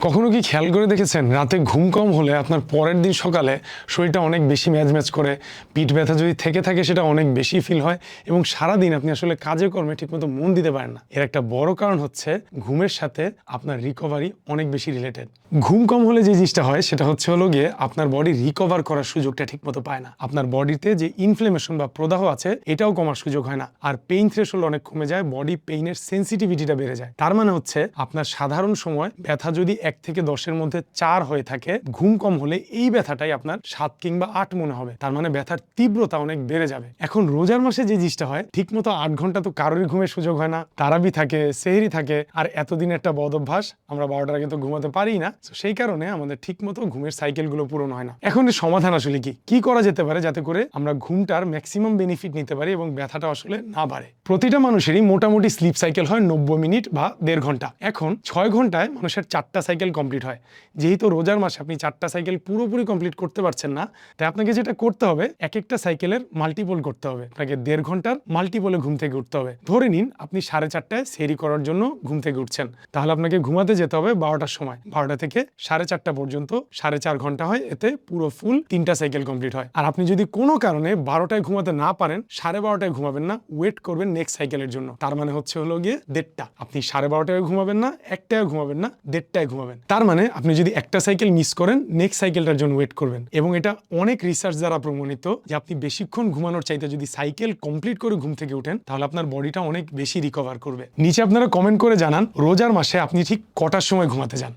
কখনো কি খেয়াল করে দেখেছেন রাতে ঘুম কম হলে আপনার পরের দিন সকালে শরীরটা অনেক বেশি ম্যাজম্যাজ করে, পিঠ ব্যথা যদি থেকে থাকে সেটা অনেক বেশি ফিল হয় এবং সারাদিন আপনি আসলে কাজে কর্মে ঠিকমতো মন দিতে পারেন না। এর একটা বড় কারণ হচ্ছে ঘুমের সাথে আপনার রিকভারি অনেক বেশি রিলেটেড। ঘুম কম হলে যে জিনিসটা হয় সেটা হচ্ছে হলো গিয়ে আপনার বডি রিকভার করার সুযোগটা ঠিকমতো পায় না। আপনার বডিতে যে ইনফ্লেমেশন বা প্রদাহ আছে এটাও কমার সুযোগ হয় না, আর পেইন থ্রেশহোল্ড অনেক কমে যায়, বডি পেইনের সেন্সিটিভিটিটা বেড়ে যায়। তার মানে হচ্ছে আপনার সাধারণ সময় ব্যথা যদি 1 থেকে 10-এর মধ্যে 4 হয়ে থাকে, ঘুম কম হলে এই ব্যথাটাই আপনার 7 কিংবা 8 মনে হবে। তার মানে ব্যথার তীব্রতা অনেক বেড়ে যাবে। এখন রোজার মাসে যে জিনিসটা হয়, ঠিকমতো 8 ঘন্টা তো কারোরই ঘুমের সুযোগ হয় না। তারাবি থাকে, সেহরি থাকে, আর এতদিন একটা বদ অভ্যাস, আমরা 12টার আগে তো ঘুমাতে পারি না। সেই কারণে আমাদের ঠিকমতো ঘুমের সাইকেলগুলো পূরণ হয় না। এখন এর সমাধান আসলে কি করা যেতে পারে যাতে করে আমরা ঘুমটার ম্যাক্সিমাম বেনিফিট নিতে পারি এবং ব্যথাটা আসলে না বাড়ে? প্রতিটা মানুষেরই মোটামুটি স্লিপ সাইকেল হয় 90 মিনিট বা 1.5 ঘন্টা। এখন 6 ঘন্টায় মানুষের 4টা সাইকেল কমপ্লিট হয়। যেহেতু রোজার মাসে আপনি 4টা সাইকেল পুরোপুরি কমপ্লিট করতে পারছেন না, তাই আপনাকে যেটা করতে হবে, এক একটা সাইকেলের মাল্টিপল করতে হবে। আপনাকে 1.5 ঘন্টার মাল্টিপলে ঘুম থেকে উঠতে হবে। ধরে নিন আপনি 4:30টায় সেহরি করার জন্য ঘুম থেকে উঠছেন, তাহলে আপনাকে ঘুমাতে যেতে হবে 12টার সময়। 12টা থেকে 4:30 পর্যন্ত 4.5 ঘন্টা হয়, এতে পুরো ফুল 3টা সাইকেল কমপ্লিট হয়। আর আপনি যদি কোনো কারণে 12টায় ঘুমাতে না পারেন, 12:30টায় ঘুমাবেন না, ওয়েট করবেন নেক্সট সাইকেলের জন্য। তার মানে হচ্ছে হলো গিয়ে 1:30টা। আপনি 12:30টায় ঘুমাবেন না, 1টায় ঘুমাবেন না, 1:30টায় ঘুমাবেন। তার মানে আপনি যদি একটা সাইকেল মিস করেন, নেক্সট সাইকেলটার জন্য ওয়েট করবেন। এবং এটা অনেক রিসার্চ দ্বারা প্রমাণিত যে আপনি বেশিক্ষণ ঘুমানোর চাইতে যদি সাইকেল কমপ্লিট করে ঘুম থেকে উঠেন, তাহলে আপনার বডিটা অনেক বেশি রিকভার করবে। নিচে আপনারা কমেন্ট করে জানান রোজার মাসে আপনি ঠিক কটার সময় ঘুমাতে যান।